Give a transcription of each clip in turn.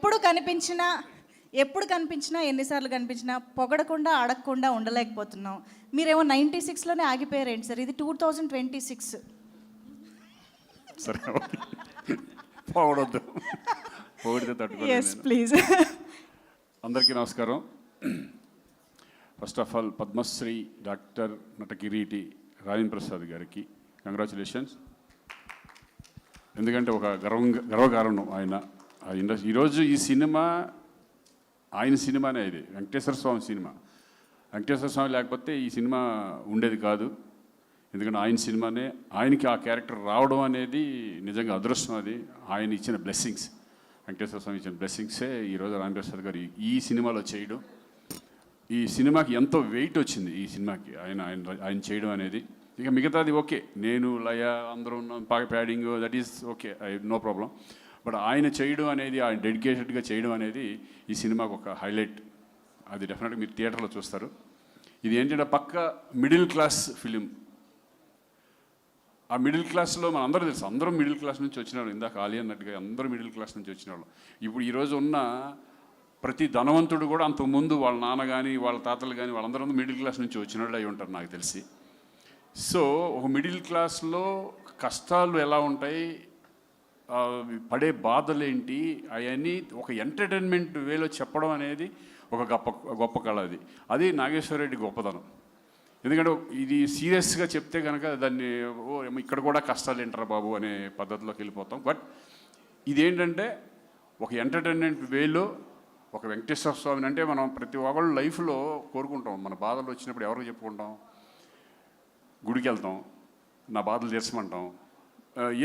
ఎప్పుడు కనిపించినా ఎన్నిసార్లు కనిపించినా పొగడకుండా అడగకుండా ఉండలేకపోతున్నాం. మీరేమో 96లోనే ఆగిపోయారు ఏంటి సార్? ఇది 2026. సరే పొగడొద్దు, పొగిడితే తట్టుకోలేదు. Yes please. అందరికీ నమస్కారం. First of all Padmashri doctor నటకిరీటి రాజేంద్ర ప్రసాద్ గారికి కంగ్రాచులేషన్స్. ఎందుకంటే ఒక గర్వకారణం ఆయన ఆ ఇండస్ట్రీ. ఈరోజు ఈ సినిమా ఆయన సినిమానే, ఇది వెంకటేశ్వర స్వామి సినిమా. వెంకటేశ్వర స్వామి లేకపోతే ఈ సినిమా ఉండేది కాదు. ఎందుకంటే ఆయన సినిమానే, ఆయనకి ఆ క్యారెక్టర్ రావడం అనేది నిజంగా అదృష్టం. అది ఆయన ఇచ్చిన బ్లెస్సింగ్స్, వెంకటేశ్వర స్వామి ఇచ్చిన బ్లెస్సింగ్సే ఈరోజు రాజేంద్ర ప్రసాద్ గారు ఈ సినిమాలో చేయడం. ఈ సినిమాకి ఎంతో వెయిట్ వచ్చింది ఈ సినిమాకి ఆయన చేయడం అనేది. ఇక మిగతాది ఓకే, నేను లయ అందరూ ఉన్నాం, padding that is okay, no problem. But ఆయన చేయడం అనేది, ఆయన డెడికేటెడ్గా చేయడం అనేది ఈ సినిమాకు ఒక హైలైట్. అది డెఫినెట్గా మీరు థియేటర్లో చూస్తారు. ఇది ఏంటంటే పక్క మిడిల్ క్లాస్ ఫిలిం. ఆ మిడిల్ క్లాస్లో మన అందరూ తెలుసు, అందరూ మిడిల్ క్లాస్ నుంచి వచ్చినారు. ఇందాక ఆలి అన్నట్టుగా అందరూ మిడిల్ క్లాస్ నుంచి వచ్చిన వాళ్ళు. ఇప్పుడు ఈరోజు ఉన్న ప్రతి ధనవంతుడు కూడా అంతకుముందు వాళ్ళ నాన్న కానీ వాళ్ళ తాతలు కానీ వాళ్ళందరూ మిడిల్ క్లాస్ నుంచి వచ్చిన వాళ్ళు అయి ఉంటారు నాకు తెలిసి. సో ఒక మిడిల్ క్లాస్లో కష్టాలు ఎలా ఉంటాయి, పడే బాధలు ఏంటి, అవన్నీ ఒక ఎంటర్టైన్మెంట్ వేలో చెప్పడం అనేది ఒక గొప్ప కళ. అది నాగేశ్వరరెడ్డి గొప్పతనం. ఎందుకంటే ఇది సీరియస్గా చెప్తే కనుక దాన్ని ఇక్కడ కూడా కష్టాలు ఏంటారా బాబు అనే పద్ధతిలోకి వెళ్ళిపోతాం. బట్ ఇదేంటంటే ఒక ఎంటర్టైన్మెంట్ వేలో ఒక వెంకటేశ్వర స్వామిని, అంటే మనం ప్రతి ఒక్కళ్ళు లైఫ్లో కోరుకుంటాం. మన బాధలు వచ్చినప్పుడు ఎవరికి చెప్పుకుంటాం? గుడికి వెళ్తాం, నా బాధలు తీర్చమంటాం,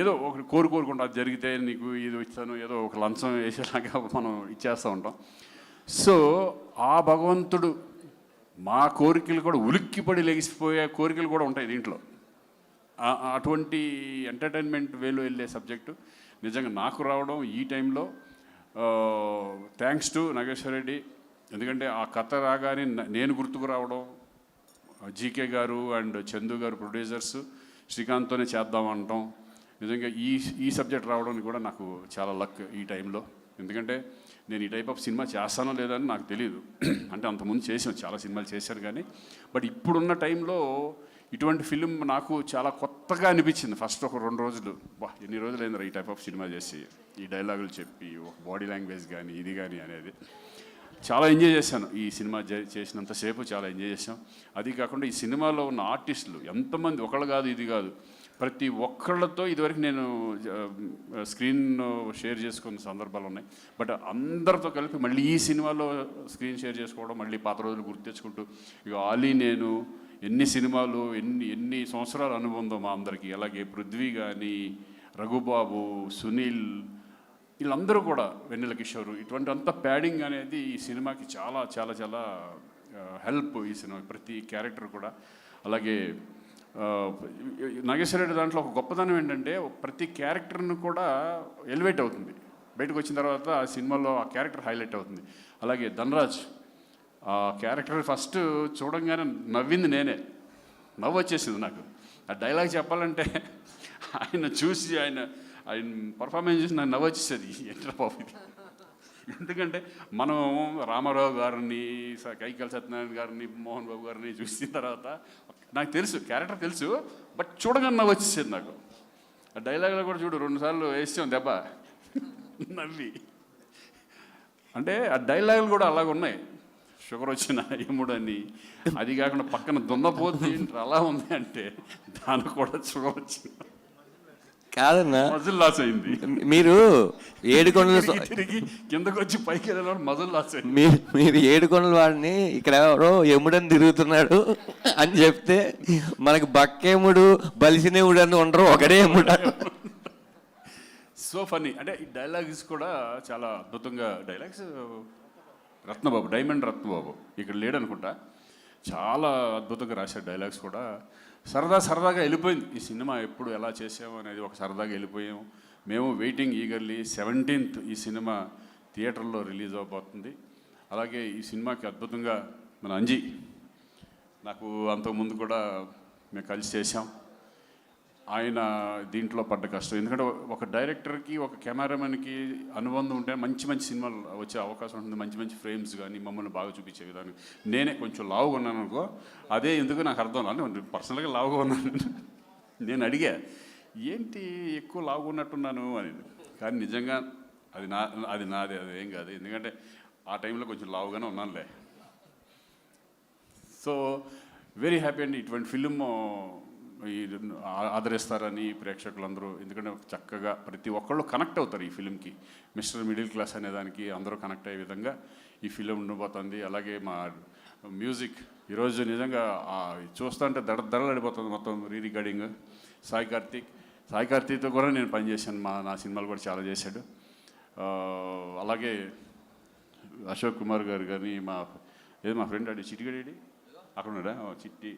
ఏదో ఒక కోరుకుంటాం. అది జరిగితే నీకు ఇది ఇస్తాను, ఏదో ఒక లంచం వేసేలాగా మనం ఇచ్చేస్తూ ఉంటాం. సో ఆ భగవంతుడు మా కోరికలు కూడా ఉలిక్కిపడి లెగిసిపోయే కోరికలు కూడా ఉంటాయి దీంట్లో. అటువంటి ఎంటర్టైన్మెంట్ వేలో వెళ్ళే సబ్జెక్టు నిజంగా నాకు రావడం ఈ టైంలో థ్యాంక్స్ టు నాగేశ్వరరెడ్డి. ఎందుకంటే ఆ కథ రాగానే నేను గుర్తుకు రావడం, జీకే గారు అండ్ చందు గారు ప్రొడ్యూసర్స్ శ్రీకాంత్తోనే చేద్దాం అనటం, నిజంగా ఈ సబ్జెక్ట్ రావడానికి కూడా నాకు చాలా లక్ ఈ టైంలో. ఎందుకంటే నేను ఈ టైప్ ఆఫ్ సినిమా చేస్తానో లేదని నాకు తెలియదు. అంటే అంతకుముందు చేసాను, చాలా సినిమాలు చేశాను కానీ, బట్ ఇప్పుడున్న టైంలో ఇటువంటి ఫిలిం నాకు చాలా కొత్తగా అనిపించింది. ఫస్ట్ ఒక 2 రోజులు, ఎన్ని రోజులు అయింది ఈ టైప్ ఆఫ్ సినిమా చేసి, ఈ డైలాగులు చెప్పి ఒక బాడీ లాంగ్వేజ్ కానీ ఇది కానీ అనేది చాలా ఎంజాయ్ చేశాను. ఈ సినిమా చేసినంతసేపు చాలా ఎంజాయ్ చేశాం. అది కాకుండా ఈ సినిమాలో ఉన్న ఆర్టిస్టులు ఎంతమంది, ఒకళ్ళు కాదు ఇది కాదు, ప్రతి ఒక్కళ్ళతో ఇదివరకు నేను స్క్రీన్ షేర్ చేసుకున్న సందర్భాలు ఉన్నాయి. బట్ అందరితో కలిపి మళ్ళీ ఈ సినిమాలో స్క్రీన్ షేర్ చేసుకోవడం, మళ్ళీ పాత రోజులు గుర్తు తెచ్చుకుంటూ, ఇక ఆలీ నేను ఎన్ని సినిమాలు ఎన్ని సంవత్సరాల అనుబంధం మా అందరికీ. అలాగే పృథ్వీ కానీ, రఘుబాబు, సునీల్, వీళ్ళందరూ కూడా, వెన్నెల కిషోర్, ఇటువంటి అంత ప్యాడింగ్ అనేది ఈ సినిమాకి చాలా చాలా చాలా హెల్ప్. ఈ సినిమా ప్రతి క్యారెక్టర్ కూడా. అలాగే నాగేశ్వరరెడ్డి దాంట్లో ఒక గొప్పతనం ఏంటంటే ప్రతి క్యారెక్టర్ను కూడా ఎలివేట్ అవుతుంది. బయటకు వచ్చిన తర్వాత ఆ సినిమాలో ఆ క్యారెక్టర్ హైలైట్ అవుతుంది. అలాగే ధనరాజ్ ఆ క్యారెక్టర్ ఫస్ట్ చూడంగానే నవ్వింది నేనే, నవ్వు వచ్చేసింది నాకు. ఆ డైలాగ్ చెప్పాలంటే ఆయన చూసి ఆయన పర్ఫార్మెన్స్ చూసి నాకు నవ్వు వచ్చేసేది, ఏంట్రా బాబు ఇది. ఎందుకంటే మనం రామారావు గారిని, కైకాల సత్యనారాయణ గారిని, మోహన్ బాబు గారిని చూసిన తర్వాత నాకు తెలుసు, క్యారెక్టర్ తెలుసు, బట్ చూడగానే నవ్వు వచ్చేసేది నాకు. ఆ డైలాగ్లో కూడా చూడు 2 సార్లు వేసాం దెబ్బ నవ్వి. అంటే ఆ డైలాగులు కూడా అలాగ ఉన్నాయి. షుగర్ వచ్చిన ఏముడని, అది కాకుండా పక్కన దున్నపోతే అలా ఉంది అంటే దానికి కూడా షుగర్ వచ్చిన కాదన్నా, మజిల్ లాస్ అయింది. మీరు 7 కొండలు తిరిగి కిందకు వచ్చి పైకి వెళ్ళిన మజిల్ లాస్ అయింది. మీరు 7 కొండల వాడిని ఇక్కడ ఎవరో ఎముడని తిరుగుతున్నాడు అని చెప్తే మనకి బక్కేముడు బలిసినేముడు అని ఉండరు, ఒకడే ఎముడు. So funny. అంటే ఈ డైలాగ్స్ కూడా చాలా అద్భుతంగా, డైలాగ్స్ రత్నబాబు, డైమండ్ రత్నబాబు ఇక్కడ లేడనుకుంటా, చాలా అద్భుతంగా రాశారు డైలాగ్స్ కూడా. సరదాగా వెళ్ళిపోయింది ఈ సినిమా. ఎప్పుడు ఎలా చేసాము అనేది ఒక సరదాగా వెళ్ళిపోయాము. మేము వెయిటింగ్ ఈగర్లీ 17th ఈ సినిమా థియేటర్లో రిలీజ్ అవబోతుంది. అలాగే ఈ సినిమాకి అద్భుతంగా మన అంజీ, నాకు అంతకుముందు కూడా మేము కలిసి చేసాం. ఆయన దీంట్లో పడ్డ కష్టం. ఎందుకంటే ఒక డైరెక్టర్కి ఒక కెమెరామెన్కి అనుబంధం ఉంటే మంచి మంచి సినిమాలు వచ్చే అవకాశం ఉంటుంది. మంచి మంచి ఫ్రేమ్స్ కానీ మమ్మల్ని బాగా చూపించే విధానం. నేనే కొంచెం లావుగా ఉన్నాను అనుకో, అదే ఎందుకు నాకు అర్థం కాదు. పర్సనల్గా లావుగా ఉన్నాను. నేను అడిగా ఏంటి ఎక్కువ లావుగా ఉన్నట్టున్నాను అని. కానీ నిజంగా అది నాదే, అది ఏం కాదు. ఎందుకంటే ఆ టైంలో కొంచెం లావుగానే ఉన్నానులే. సో వెరీ హ్యాపీ అండి. ఇటువంటి ఫిలిం ఆదరిస్తారని ప్రేక్షకులందరూ, ఎందుకంటే చక్కగా ప్రతి ఒక్కళ్ళు కనెక్ట్ అవుతారు ఈ ఫిలింకి. మిస్టర్ మిడిల్ క్లాస్ అనే దానికి అందరూ కనెక్ట్ అయ్యే విధంగా ఈ ఫిలిం ఉండబోతుంది. అలాగే మా మ్యూజిక్ ఈరోజు నిజంగా చూస్తుంటే దడదడలాడిపోతుంది మొత్తం. రికార్డింగ్ సాయి కార్తీక్తో కూడా నేను పనిచేశాను. నా సినిమాలు కూడా చాలా చేశాడు. అలాగే అశోక్ కుమార్ గారు కానీ మా ఫ్రెండ్ అడి చిట్టిగడేడి అక్కడ ఉన్నాడా చిట్టి,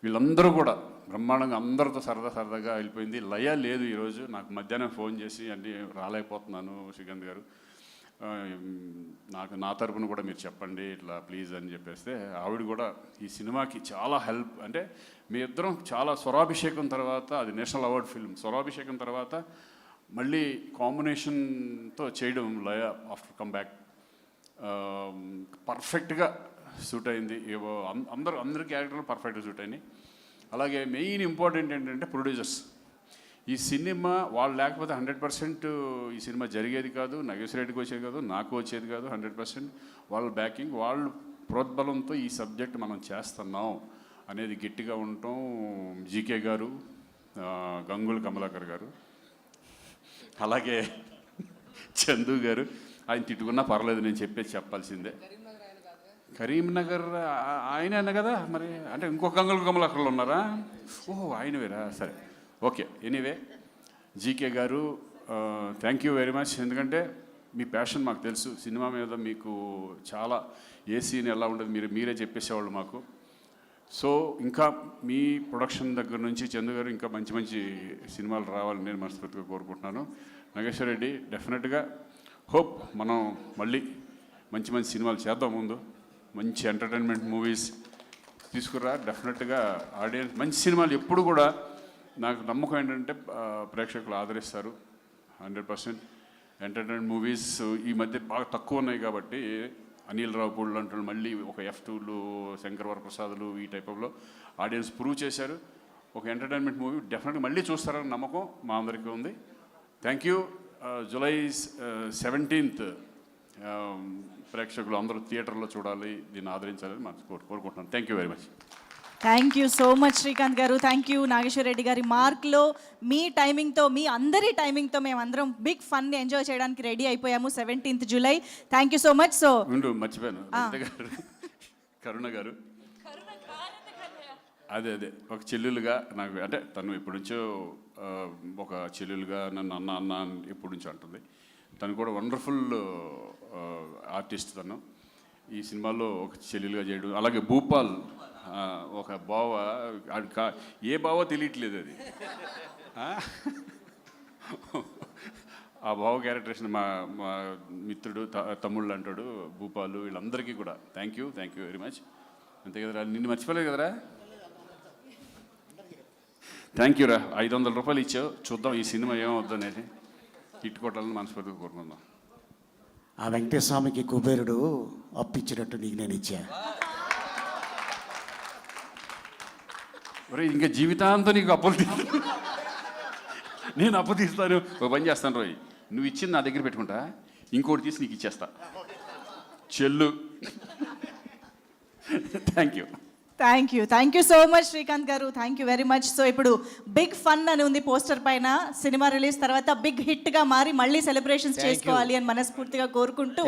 వీళ్ళందరూ కూడా బ్రహ్మాండంగా అందరితో సరదాగా వెళ్ళిపోయింది. లయ లేదు ఈరోజు. నాకు మధ్యాహ్నం ఫోన్ చేసి అంటే రాలేకపోతున్నాను శ్రీకాంత్ గారు, నా తరపున కూడా మీరు చెప్పండి ఇట్లా ప్లీజ్ అని చెప్పేస్తే ఆవిడ కూడా ఈ సినిమాకి చాలా హెల్ప్. అంటే మీ ఇద్దరం చాలా స్వరాభిషేకం తర్వాత, అది నేషనల్ అవార్డ్ ఫిల్మ్, స్వరాభిషేకం తర్వాత మళ్ళీ కాంబినేషన్తో చేయడం లయ ఆఫ్టర్ కమ్ బ్యాక్ పర్ఫెక్ట్గా సూట్ అయింది. అందరి క్యారెక్టర్లు పర్ఫెక్ట్గా సూట్ అయినాయి. అలాగే మెయిన్ ఇంపార్టెంట్ ఏంటంటే ప్రొడ్యూసర్స్. ఈ సినిమా వాళ్ళు లేకపోతే 100% ఈ సినిమా జరిగేది కాదు, నాగేశ్వర రెడ్డికి వచ్చేది కాదు, నాకు వచ్చేది కాదు. 100% వాళ్ళ బ్యాకింగ్, వాళ్ళు ప్రోద్బలంతో ఈ సబ్జెక్ట్ మనం చేస్తున్నాం అనేది గట్టిగా ఉండటం. జీకే గారు, గంగుల కమలాకర్ గారు, అలాగే చందు గారు. ఆయన తిట్టుకున్నా పర్లేదు, నేను చెప్పాల్సిందే. కరీంనగర్ ఆయన అన్న కదా మరి, అంటే ఇంకొక గంగుల కమలాకర్లు ఉన్నారా? ఓహో ఆయన వేరా, సరే ఓకే. ఎనీవే జీకే గారు థ్యాంక్ యూ వెరీ మచ్. ఎందుకంటే మీ ప్యాషన్ మాకు తెలుసు. సినిమా మీద మీకు చాలా ఏ సీన్ ఎలా ఉండదు మీరే చెప్పేసేవాళ్ళు మాకు. సో ఇంకా మీ ప్రొడక్షన్ దగ్గర నుంచి చందు గారు ఇంకా మంచి మంచి సినిమాలు రావాలని నేను మనస్ఫూర్తిగా కోరుకుంటున్నాను. నాగేశ్వర రెడ్డి డెఫినెట్గా హోప్ మనం మళ్ళీ మంచి మంచి సినిమాలు చేద్దాం. ముందు మంచి ఎంటర్టైన్మెంట్ మూవీస్ తీసుకురా. డెఫినెట్గా ఆడియన్స్ మంచి సినిమాలు ఎప్పుడు కూడా నాకు నమ్మకం ఏంటంటే ప్రేక్షకులు ఆదరిస్తారు 100%. ఎంటర్టైన్మెంట్ మూవీస్ ఈ మధ్య బాగా తక్కువ ఉన్నాయి కాబట్టి అనిల్ రావుపూడి లాంటి మళ్ళీ ఒక F2లు, శంకర్ వరప్రసాద్లు ఈ టైప్లో ఆడియన్స్ ప్రూవ్ చేశారు. ఒక ఎంటర్టైన్మెంట్ మూవీ డెఫినెట్గా మళ్ళీ చూస్తారని నమ్మకం మా అందరికీ ఉంది. Thank you. జూలై 17th ప్రేక్షకులు అందరూ థియేటర్లో చూడాలి, దీన్ని ఆదరించాలని మనం కోరుకుంటున్నాను. Thank you very much. Thank you so much Srikanth garu. Thank you Nageswara Reddy గారి మార్క్లో మీ టైమింగ్తో, మీ అందరి టైమింగ్తో మేమందరం బిగ్ ఫన్ని ఎంజాయ్ చేయడానికి రెడీ అయిపోయాము 17th July. Thank you so much. So మర్చిపోయాను, కరుణ గారు అదే ఒక చెల్లెలుగా నాకు, అంటే తను ఎప్పటి నుంచో ఒక చెల్లెలుగా నన్ను అన్న ఎప్పటి నుంచో అంటుంది. తను కూడా వండర్ఫుల్ ఆర్టిస్ట్. తను ఈ సినిమాలో ఒక చెల్లెలుగా చేయడం. అలాగే భూపాల్ ఒక బావ, ఏ బావో తెలియట్లేదు అది. ఆ బావ క్యారెక్టరేషన్ మా మిత్రుడు తమ్ముళ్ళు అంటాడు భూపాలు. వీళ్ళందరికీ కూడా థ్యాంక్ యూ వెరీ మచ్. అంతే కదరా, నిన్ను మర్చిపోలేదు కదరా. థ్యాంక్ యూ రా. 500 రూపాయలు ఇచ్చావు, చూద్దాం ఈ సినిమా ఏమవుద్దు అనేది. హిట్ కొట్టాలని మనస్ఫూర్తిగా కోరుకుందాం. ఆ వెంకటేశ్వరస్వామికి కుబేరుడు అప్పిచ్చినట్టు నీకు నేను ఇచ్చా. ఒరే ఇంకా జీవితాంతం నీకు అప్పులు నేను అప్పు తీస్తాను. ఒక పని చేస్తాను రోయ్, నువ్వు ఇచ్చింది నా దగ్గర పెట్టుకుంటా, ఇంకోటి తీసి నీకు ఇచ్చేస్తా చెల్లు. Thank you so much Srikanth garu. Thank you very much. So ఇప్పుడు బిగ్ ఫన్ అని ఉంది పోస్టర్ పైన. సినిమా రిలీజ్ తర్వాత బిగ్ హిట్గా మారి మళ్ళీ సెలబ్రేషన్స్ చేసుకోవాలి అని మనస్ఫూర్తిగా కోరుకుంటూ